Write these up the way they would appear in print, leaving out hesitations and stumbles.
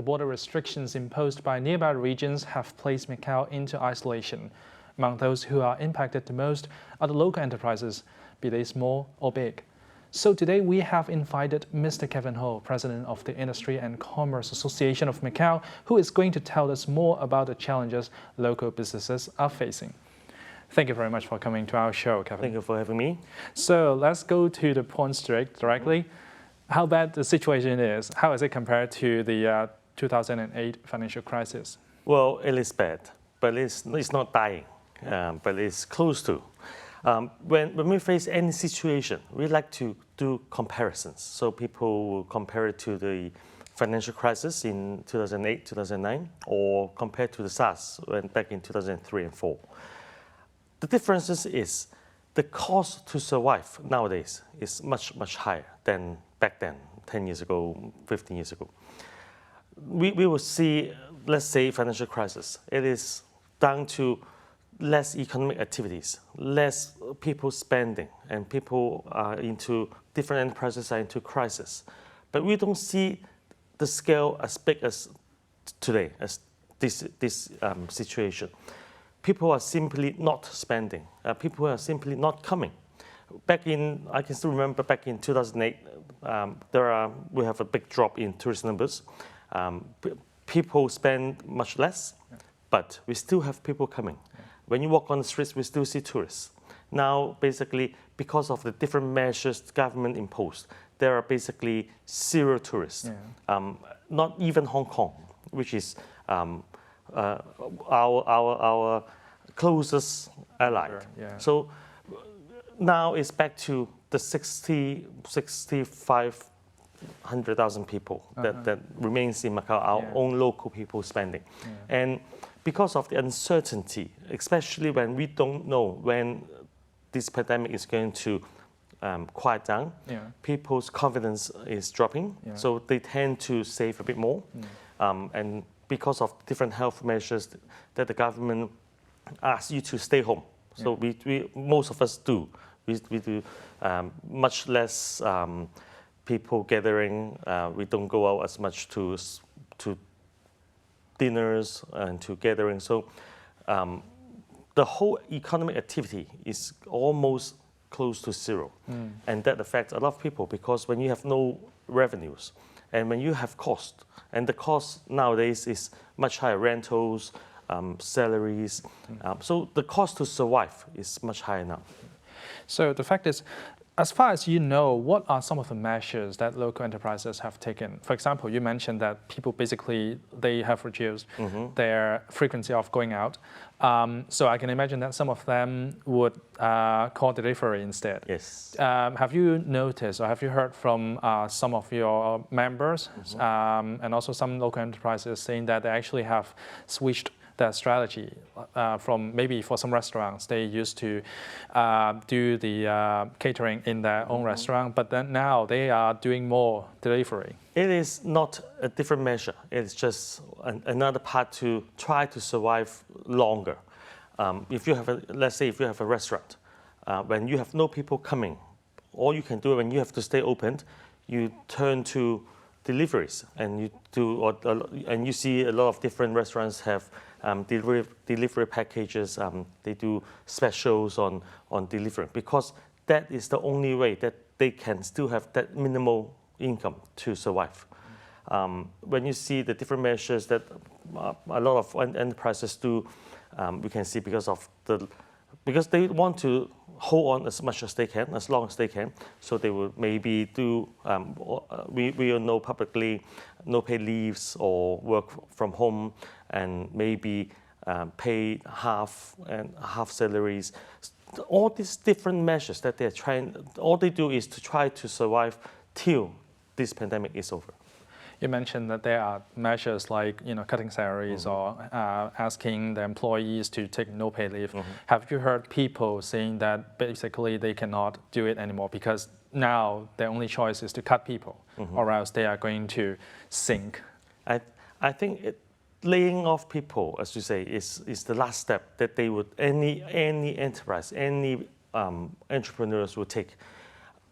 border restrictions imposed by nearby regions have placed Macau into isolation. Among those who are impacted the most are the local enterprises, be they small or big. So today we have invited Mr. Kevin Ho, President of the Industry and Commerce Association of Macau, who is going to tell us more about the challenges local businesses are facing. Thank you very much for coming to our show, Kevin. Thank you for having me. So let's go to the point straight directly. How bad the situation is? How is it compared to the 2008 financial crisis? Well, it is bad, but it's not dying, but it's close to. When we face any situation, we like to do comparisons. So people will compare it to the financial crisis in 2008, 2009, or compared to the SARS back in 2003 and 4. The difference is the cost to survive nowadays is much, much higher than back then, 10 years ago, 15 years ago. We will see, let's say, financial crisis. It is down to less economic activities, less people spending, and people are into different enterprises are into crisis. But we don't see the scale as big as today, as this situation. People are simply not spending. People are simply not coming. I can still remember back in 2008, we have a big drop in tourist numbers. People spend much less, but we still have people coming. When you walk on the streets, we still see tourists. Now, basically, because of the different measures the government imposed, there are basically zero tourists. Yeah. Not even Hong Kong, which is our closest ally. Sure, yeah. So now it's back to the 65,000 people that remains in Macau, our own local people spending. Yeah. And because of the uncertainty, especially when we don't know when this pandemic is going to quiet down, people's confidence is dropping, so they tend to save a bit more. And because of different health measures that the government asks you to stay home, so most of us do. We do much less people gathering. We don't go out as much to dinners and to gatherings. So the whole economic activity is almost close to zero. And that affects a lot of people because when you have no revenues and when you have cost, and the cost nowadays is much higher, rentals, salaries. So the cost to survive is much higher now. So the fact is, as far as you know, what are some of the measures that local enterprises have taken? For example, you mentioned that people basically, they have reduced their frequency of going out. So I can imagine that some of them would call delivery instead. Yes. Have you noticed or have you heard from some of your members and also some local enterprises saying that they actually have switched their strategy from maybe for some restaurants, they used to do the catering in their own restaurant, but then now they are doing more delivery? It is not a different measure. It's just another part to try to survive longer. If you have let's say if you have a restaurant, when you have no people coming, all you can do when you have to stay open, you turn to deliveries, and you see a lot of different restaurants have delivery packages. They do specials on delivery because that is the only way that they can still have that minimal income to survive. When you see the different measures that a lot of enterprises do, we can see because they want to hold on as much as they can, as long as they can. So they will maybe do, we all know publicly, no pay leaves or work from home, and maybe pay half salaries. All these different measures that they're trying, all they do is to try to survive till this pandemic is over. You mentioned that there are measures like cutting salaries or asking the employees to take no pay leave. Have you heard people saying that basically they cannot do it anymore because now their only choice is to cut people or else they are going to sink? I think laying off people, as you say, is the last step that they would any enterprise, any entrepreneurs would take.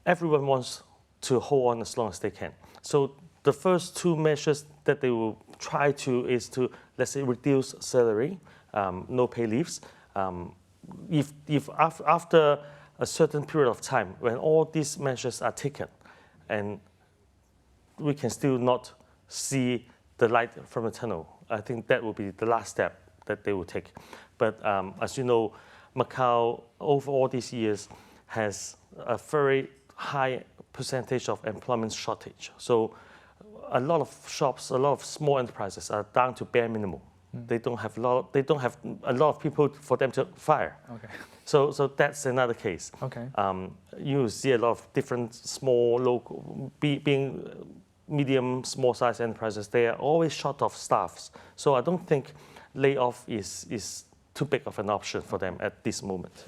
Everyone wants to hold on as long as they can. So the first two measures that they will try to is to, let's say, reduce salary, no pay leaves. If after a certain period of time, when all these measures are taken, and we can still not see the light from the tunnel, I think that will be the last step that they will take. But as you know, Macau, over all these years, has a very high percentage of employment shortage. So a lot of shops, a lot of small enterprises are down to bare minimum. They don't have a lot of people for them to fire. Okay. So that's another case. Okay. You see a lot of different small local, being medium, small size enterprises. They are always short of staffs. So I don't think layoff is too big of an option for them at this moment.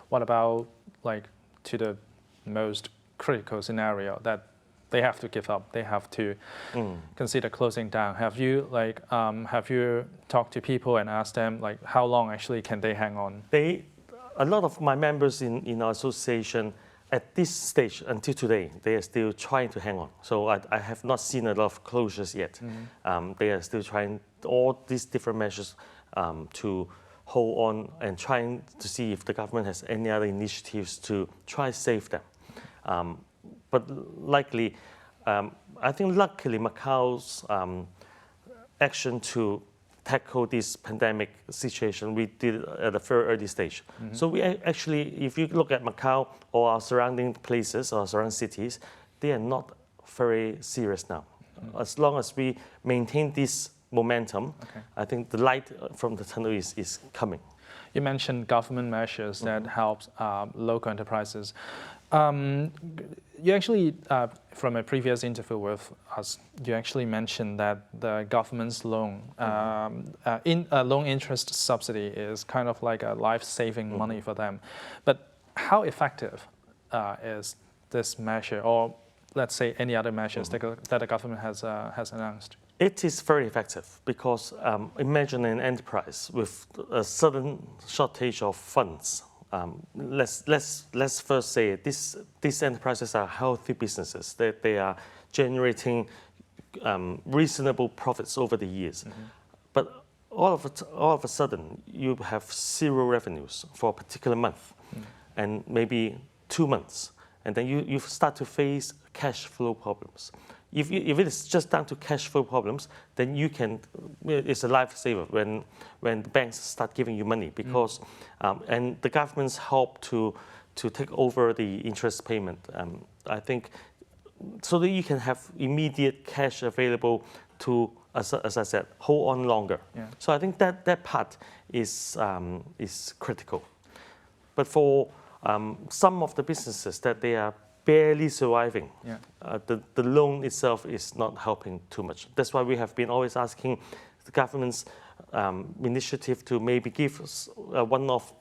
What about like to the most critical scenario that they have to give up, they have to consider closing down? Have you talked to people and asked them like how long actually can they hang on? A lot of my members in our association at this stage until today, they are still trying to hang on. So I have not seen a lot of closures yet. They are still trying all these different measures to hold on and trying to see if the government has any other initiatives to try to save them. But likely, I think luckily Macau's action to tackle this pandemic situation, we did at a very early stage. So we actually, if you look at Macau or our surrounding places or surrounding cities, they are not very serious now. As long as we maintain this momentum, I think the light from the tunnel is coming. You mentioned government measures that helps local enterprises. You actually, from a previous interview with us, you actually mentioned that the government's loan interest subsidy is kind of like a life-saving money for them. But how effective is this measure, or let's say any other measures that the government has announced? It is very effective because imagine an enterprise with a sudden shortage of funds. Let's first say these enterprises are healthy businesses. They are generating reasonable profits over the years. But all of a sudden, you have zero revenues for a particular month, and maybe 2 months, and then you start to face cash flow problems. If it is just down to cash flow problems, then it's a lifesaver when the banks start giving you money because and the government's help to take over the interest payment. I think so that you can have immediate cash available to, as I said, hold on longer. Yeah. So I think that part is critical. But for some of the businesses that they are barely surviving, the loan itself is not helping too much. That's why we have been always asking the government's initiative to maybe give one-off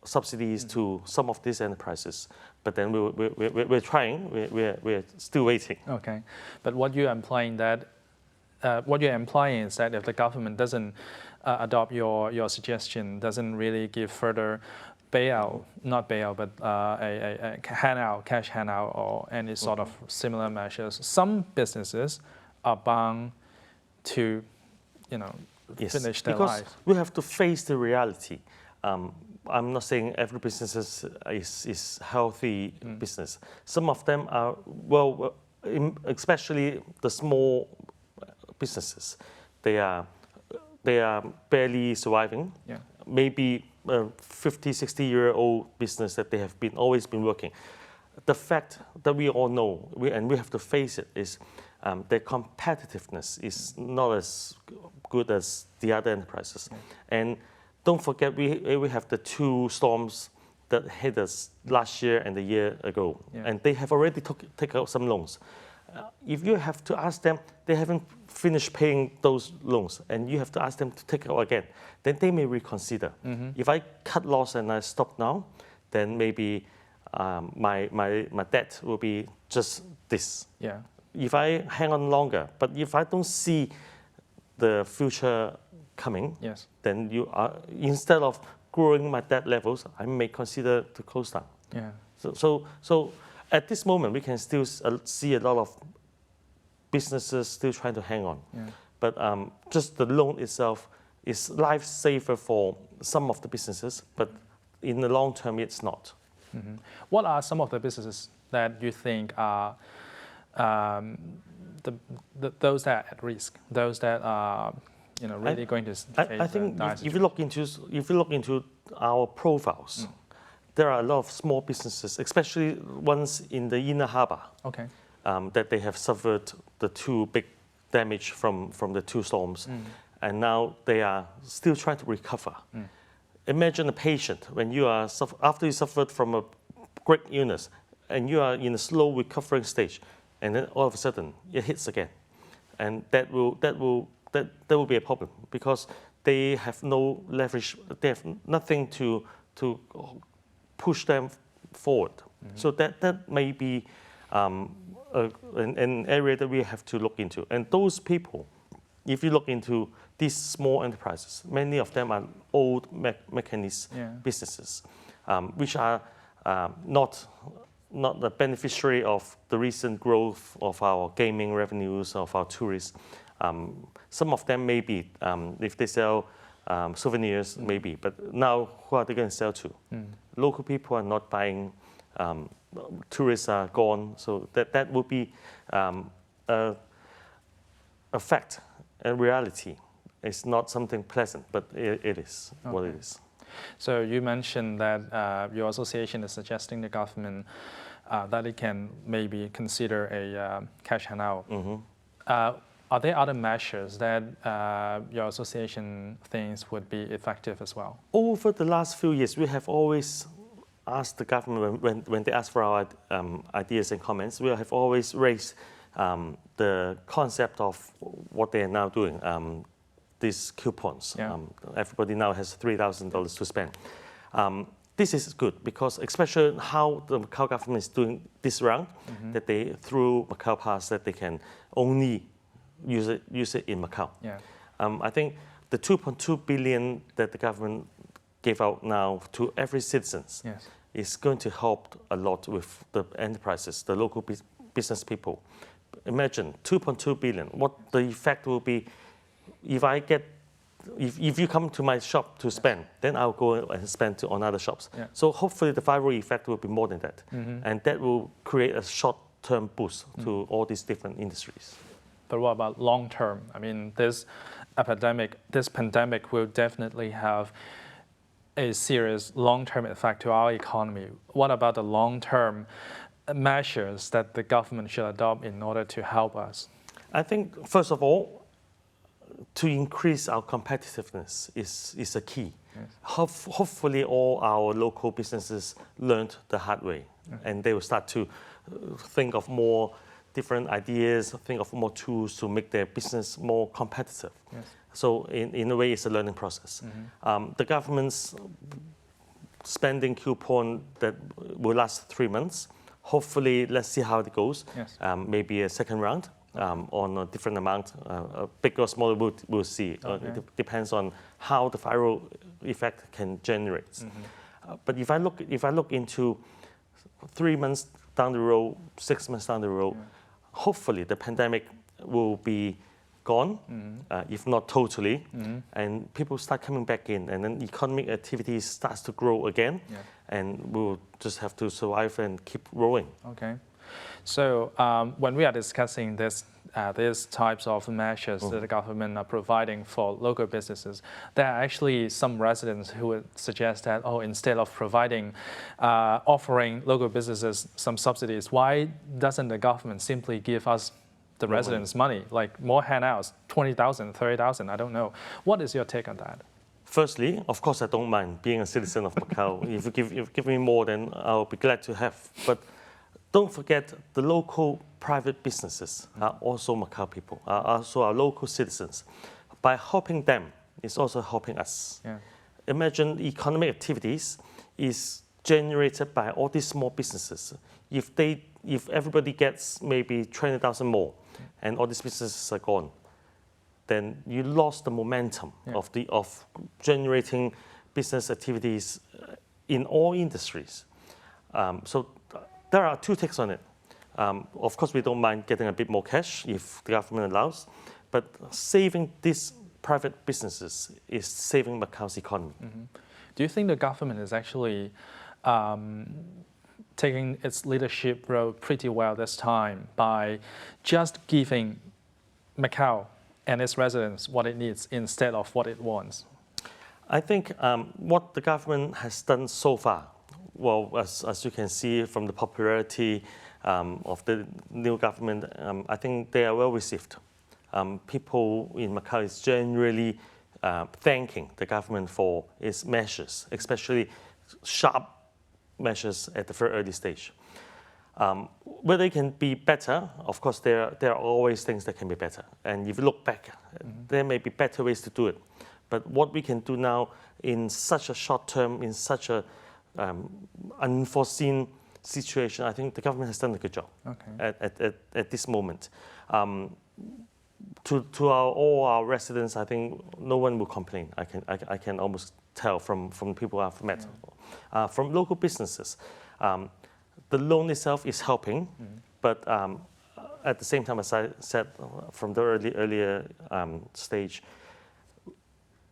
subsidies to some of these enterprises. But then we're trying. We're still waiting. Okay, but what you're implying is that if the government doesn't adopt your suggestion, doesn't really give further not bailout, but a cash handout or any sort of similar measures, some businesses are bound to, finish their because life. We have to face the reality. I'm not saying every business is healthy business. Some of them are, especially the small businesses, they are barely surviving. Yeah. Maybe a 50, 60-year-old business that they have always been working. The fact that we all know, and we have to face it, is their competitiveness is not as good as the other enterprises. And don't forget, we have the 2 storms that hit us last year and the year ago, and they have already taken out some loans. If you have to ask them, they haven't finished paying those loans, and you have to ask them to take it out again, then they may reconsider. If I cut loss and I stop now, then maybe my debt will be just this. Yeah. If I hang on longer, but if I don't see the future coming, then instead of growing my debt levels, I may consider to close down. Yeah. So at this moment, we can still see a lot of businesses still trying to hang on. Yeah. But just the loan itself is lifesaver for some of the businesses, but in the long term, it's not. What are some of the businesses that you think are those that are at risk, those that are really going to face I think dire if you look into our profiles, there are a lot of small businesses, especially ones in the inner harbor, Okay. that they have suffered the two big damage from the two storms, and now they are still trying to recover. Imagine a patient when you are after you suffered from a great illness, and you are in a slow recovering stage, and then all of a sudden it hits again, and that will be a problem because they have no leverage, they have nothing to push them forward. So that may be an area that we have to look into. And those people, if you look into these small enterprises, many of them are old mechanist businesses, which are not the beneficiary of the recent growth of our gaming revenues, of our tourists. Some of them may be, if they sell souvenirs, maybe, but now who are they going to sell to? Local people are not buying, tourists are gone, so that will be a fact, a reality. It's not something pleasant, but it is what it is. So you mentioned that your association is suggesting the government that it can maybe consider a cash handout. Are there other measures that your association thinks would be effective as well? Over the last few years, we have always asked the government, when they ask for our ideas and comments, we have always raised the concept of what they are now doing, these coupons. Everybody now has $3,000 to spend. This is good because especially how the Macau government is doing this round, that they, through Macau Pass, that they can only use it in Macau. I think the 2.2 billion that the government gave out now to every citizen is going to help a lot with the enterprises, the local business people. Imagine 2.2 billion, what the effect will be if you come to my shop to spend, then I'll go and spend on other shops. So hopefully the viral effect will be more than that. And that will create a short-term boost to all these different industries. But what about long term? I mean, this pandemic will definitely have a serious long-term effect to our economy. What about the long-term measures that the government should adopt in order to help us? I think, first of all, to increase our competitiveness is a key. Hopefully all our local businesses learned the hard way, and they will start to think of more different ideas, think of more tools to make their business more competitive. So in a way, it's a learning process. The government's spending coupon that will last 3 months. Hopefully, let's see how it goes. Maybe a second round on a different amount, big or small, we'll see. It depends on how the viral effect can generate. But if I look into 3 months down the road, 6 months down the road, hopefully the pandemic will be gone, if not totally, and people start coming back in, and then economic activity starts to grow again, and we'll just have to survive and keep growing. Okay. So when we are discussing these types of measures that the government are providing for local businesses, there are actually some residents who would suggest that, instead of offering local businesses some subsidies, why doesn't the government simply give us the residents money, like more handouts, 20,000, 30,000, I don't know. What is your take on that? Firstly, of course, I don't mind being a citizen of Macau. If you give me more, then I'll be glad to have. But don't forget, the local private businesses are also Macau people, are also our local citizens. By helping them, it's also helping us. Imagine economic activities is generated by all these small businesses. If everybody gets maybe 20,000 more, and all these businesses are gone, then you lost the momentum of generating business activities in all industries. So there are two takes on it. Of course, we don't mind getting a bit more cash if the government allows, But saving these private businesses is saving Macau's economy. Do you think the government is actually taking its leadership role pretty well this time by just giving Macau and its residents what it needs instead of what it wants? I think what the government has done so far, well, as you can see from the popularity of the new government, I think they are well received. People in Macau is generally thanking the government for its measures, especially sharp measures at the very early stage. Whether it can be better, of course, there are always things that can be better. And if you look back, there may be better ways to do it. But what we can do now in such a short term, in such a unforeseen situation, I think the government has done a good job at this moment. To all our residents, I think no one will complain. I can almost tell from people I've met. From local businesses, the loan itself is helping, but at the same time, as I said from the earlier stage,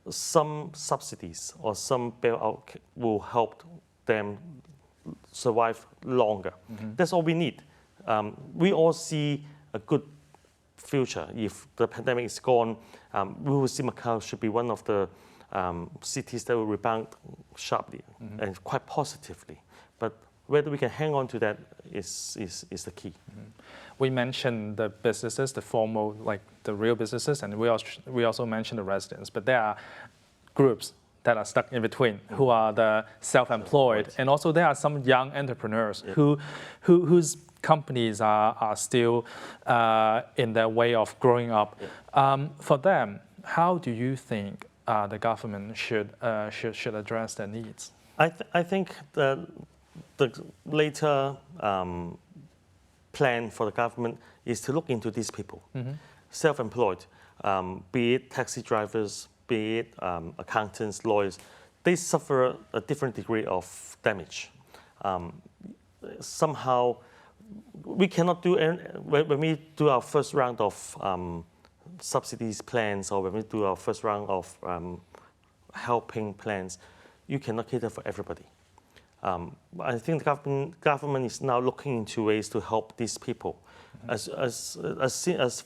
some subsidies or some bailout will help them survive longer. That's all we need. We all see a good future. If the pandemic is gone, we will see Macau should be one of the cities that will rebound sharply and quite positively. But whether we can hang on to that is the key. We mentioned the businesses, the formal, like the real businesses, and we also mentioned the residents. But there are groups that are stuck in between, who are the self-employed, and also there are some young entrepreneurs whose companies are still in their way of growing up. For them, how do you think the government should address their needs? I think the later plan for the government is to look into these people, self-employed, be it taxi drivers, be it accountants, lawyers. They suffer a different degree of damage. Somehow, we cannot do, when we do our first round of subsidies plans, or when we do our first round of helping plans, you cannot cater for everybody. I think the government is now looking into ways to help these people. As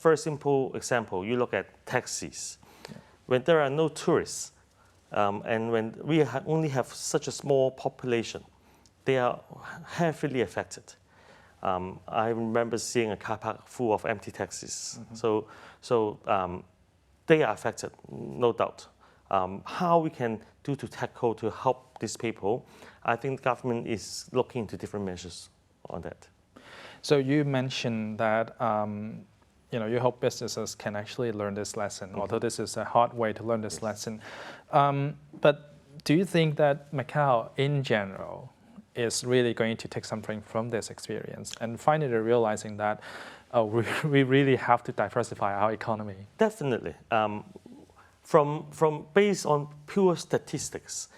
very simple example, you look at taxis. When there are no tourists, and when we only have such a small population, they are heavily affected. I remember seeing a car park full of empty taxis. So they are affected, no doubt. How we can do to tackle to help these people, I think the government is looking into different measures on that. So you mentioned that you hope businesses can actually learn this lesson, although this is a hard way to learn this lesson. But do you think that Macau in general is really going to take something from this experience and finally realizing that we really have to diversify our economy? Definitely. From based on pure statistics,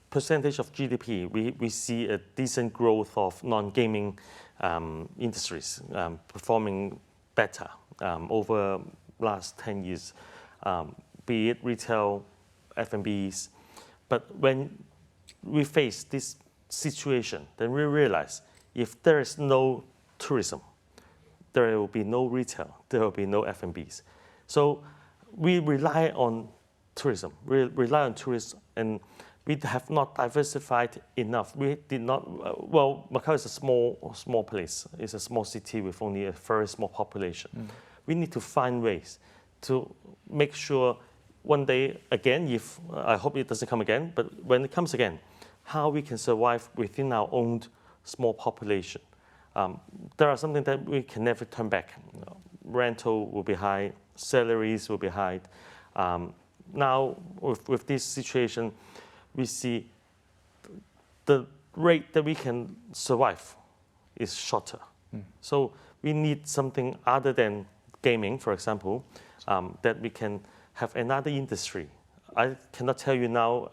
percentage of GDP, we see a decent growth of non-gaming industries performing better over last 10 years, be it retail, F&Bs. But when we face this situation, then we realize if there is no tourism, there will be no retail, there will be no F&Bs. So we rely on tourism, and we have not diversified enough. We did not, Macau is a small place. It's a small city with only a very small population. We need to find ways to make sure one day, again, if I hope it doesn't come again, but when it comes again, how we can survive within our own small population. There are something that we can never turn back. Rental will be high, salaries will be high. Now, with this situation, we see the rate that we can survive is shorter. So we need something other than gaming, for example, that we can have another industry. I cannot tell you now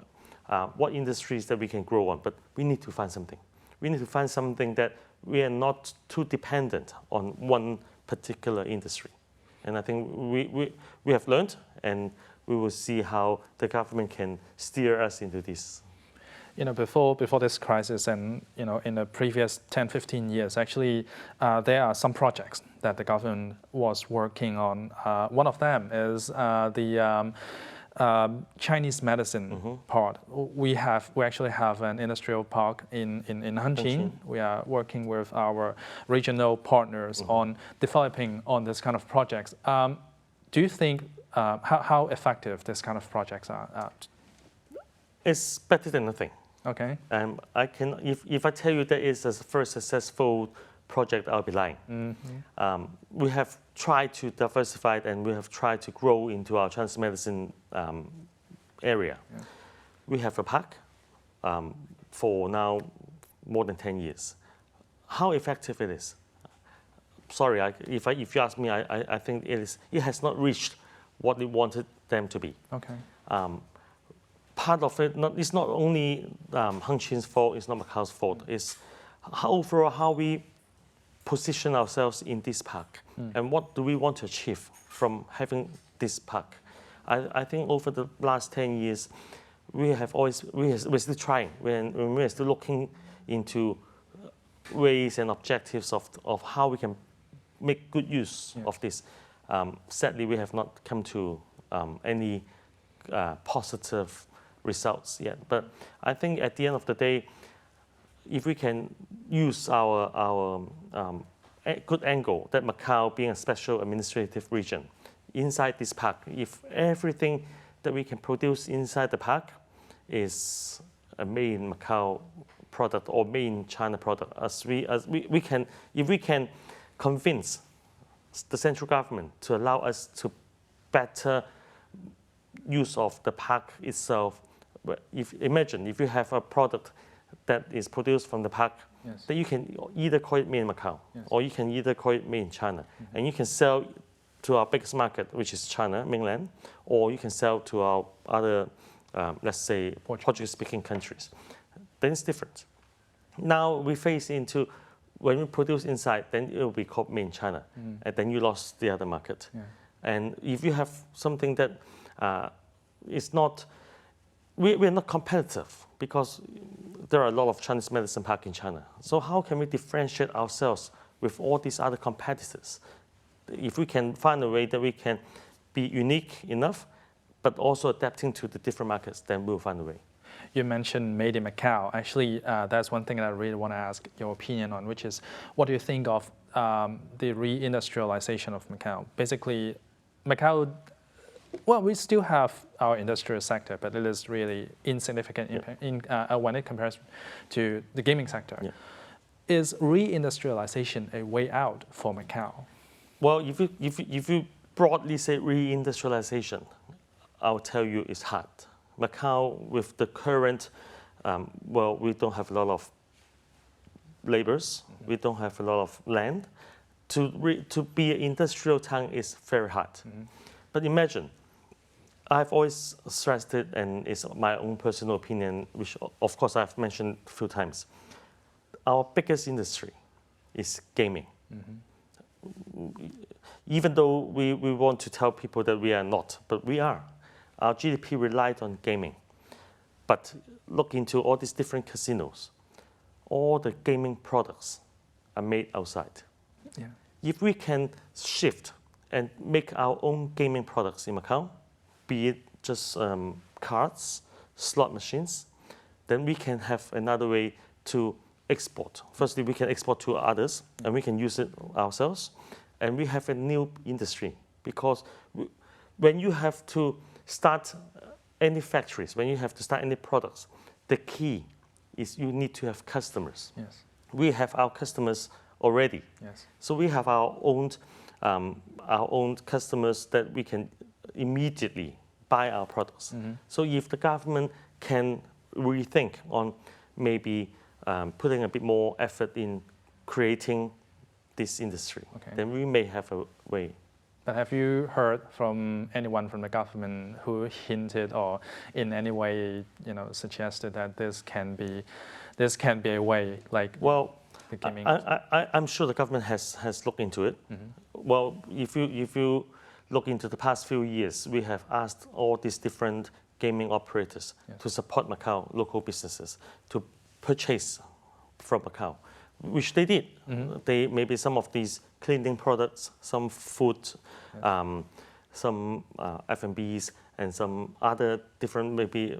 what industries that we can grow on, but we need to find something. We need to find something that we are not too dependent on one particular industry. And I think we have learned, and we will see how the government can steer us into this. Before this crisis and, in the previous 10, 15 years, actually, there are some projects that the government was working on. One of them is the Chinese medicine part. We actually have an industrial park in Hanqing. We are working with our regional partners on developing on this kind of projects. Do you think how effective this kind of projects are? It's better than nothing. Okay. If I tell you that it's a first successful project, I'll be lying. We have tried to diversify and we have tried to grow into our Chinese medicine area. Yeah. We have a park for now more than 10 years. How effective it is? Sorry, if you ask me, I think it has not reached what we wanted them to be. Okay. Part of it, it's not only Hanqing's fault, it's not Macau's fault. It's overall how we position ourselves in this park and what do we want to achieve from having this park. I think over the last 10 years, we're still trying, we're still looking into ways and objectives of how we can make good use of this. Sadly, we have not come to any positive results yet. But I think at the end of the day, if we can use our good angle that Macau being a special administrative region, inside this park, if everything that we can produce inside the park is a made in Macau product or made in China product, if we can convince the central government to allow us to better use of the park itself. Imagine if you have a product that is produced from the park, then you can either call it made in Macau, or you can either call it made in China, and you can sell to our biggest market, which is China, mainland, or you can sell to our other, let's say, Portuguese-speaking countries. Then it's different. Now we face into, when we produce inside, then it will be called made in China, and then you lost the other market. Yeah. And if you have something that is not, we're not competitive because there are a lot of Chinese medicine park in China. So how can we differentiate ourselves with all these other competitors? If we can find a way that we can be unique enough, but also adapting to the different markets, then we'll find a way. You mentioned made in Macau. Actually, that's one thing that I really want to ask your opinion on, which is, what do you think of the reindustrialization of Macau? Basically, Macau, well, we still have our industrial sector, but it is really insignificant when it compares to the gaming sector. Yeah. Is reindustrialization a way out for Macau? Well, if you broadly say reindustrialization, I'll tell you it's hard. Macau, with the current, well, we don't have a lot of laborers, we don't have a lot of land. To be an industrial town is very hard. But imagine, I've always stressed it, and it's my own personal opinion, which of course I've mentioned a few times. Our biggest industry is gaming. Even though we want to tell people that we are not, but we are. Our GDP relied on gaming. But look into all these different casinos. All the gaming products are made outside. Yeah. If we can shift and make our own gaming products in Macau, be it just cards, slot machines, then we can have another way to export. Firstly, we can export to others, and we can use it ourselves. And we have a new industry, because when you have to start any factories, when you have to start any products, the key is you need to have customers. Yes. We have our customers already. Yes. So we have our own customers that we can immediately buy our products. So if the government can rethink on maybe putting a bit more effort in creating this industry, then we may have a way. But have you heard from anyone from the government who hinted or in any way, suggested that this can be a way, like, well, the gaming? I'm sure the government has looked into it. well, if you look into the past few years, we have asked all these different gaming operators to support Macau local businesses to purchase from Macau, which they did. They maybe some of these cleaning products, some food, some F&Bs, and some other different maybe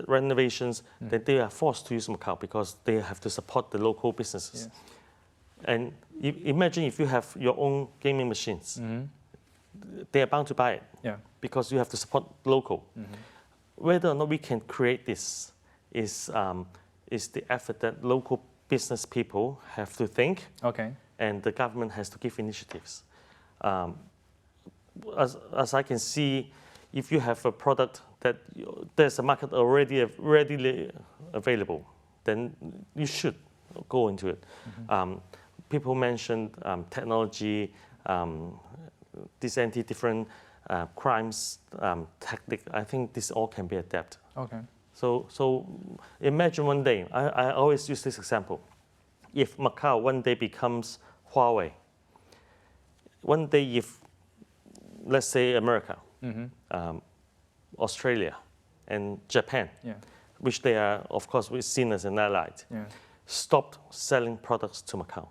renovations that they are forced to use Macau because they have to support the local businesses. And imagine if you have your own gaming machines, they are bound to buy it because you have to support local. Whether or not we can create this is the effort that local business people have to think, and the government has to give initiatives. As I can see, if you have a product that there's a market already readily available, then you should go into it. People mentioned technology, this anti-different crimes tactic. I think this all can be adapted. So imagine one day, I always use this example. If Macau one day becomes Huawei, one day if, let's say America, Australia, and Japan, which they are, of course, we're seen as an ally, stopped selling products to Macau.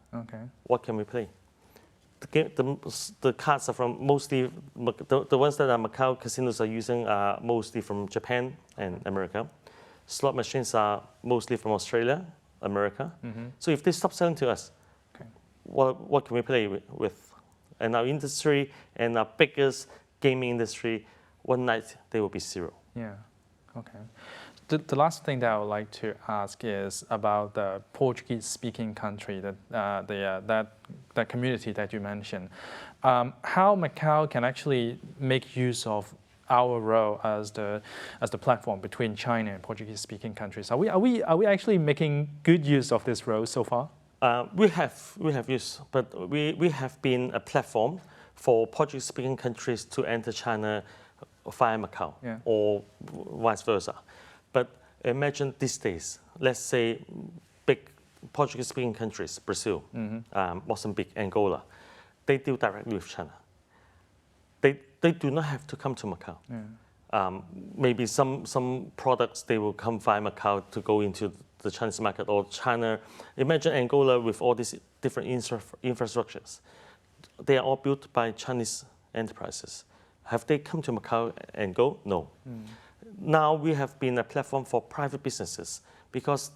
What can we play? The cards are from mostly, the ones that are Macau casinos are using are mostly from Japan and America. Slot machines are mostly from Australia, America. So if they stop selling to us, what can we play with? And our industry and our biggest gaming industry, one night they will be zero. The last thing that I would like to ask is about the Portuguese-speaking country, that community that you mentioned. How Macau can actually make use of our role as the platform between China and Portuguese-speaking countries? Are we actually making good use of this role so far? We have used, but we have been a platform for Portuguese-speaking countries to enter China via Macau, or vice versa. But imagine these days, let's say big Portuguese-speaking countries, Brazil, Mozambique, Angola, they deal directly with China. They do not have to come to Macau. Maybe some products, they will come via Macau to go into the Chinese market, or China. Imagine Angola with all these different infrastructures. They are all built by Chinese enterprises. Have they come to Macau and go? No. Now we have been a platform for private businesses because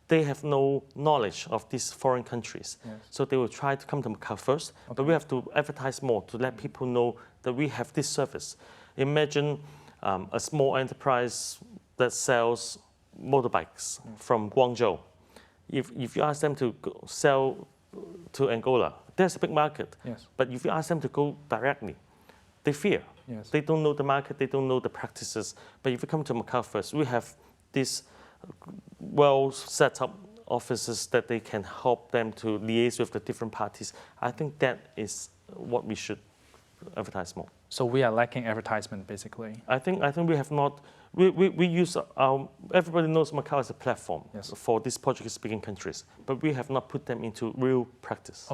they have no knowledge of these foreign countries. So they will try to come to Macau first, but we have to advertise more to let people know that we have this service. Imagine a small enterprise that sells motorbikes from Guangzhou. If you ask them to sell to Angola, there's a big market. But if you ask them to go directly, they fear. They don't know the market, they don't know the practices. But if you come to Macau first, we have these well set up offices that they can help them to liaise with the different parties. I think that is what we should advertise more. So we are lacking advertisement, basically. I think we have not. We use our. Everybody knows Macau as a platform for these Portuguese-speaking countries, but we have not put them into real practice.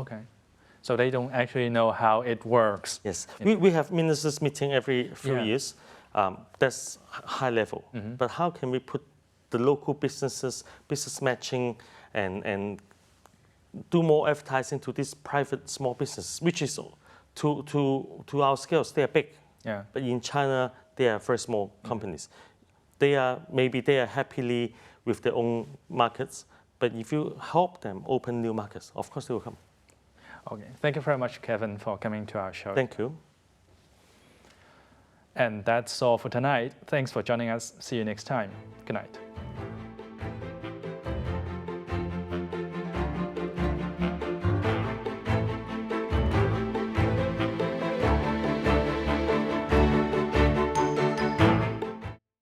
So they don't actually know how it works. Yes, we have ministers meeting every few years. That's high level. But how can we put the local businesses, business matching, and do more advertising to these private small businesses, which is to our scales, they are big. But in China, they are very small companies. They are happily with their own markets. But if you help them open new markets, of course they will come. Thank you very much, Kevin, for coming to our show. Thank you. And that's all for tonight. Thanks for joining us. See you next time. Good night.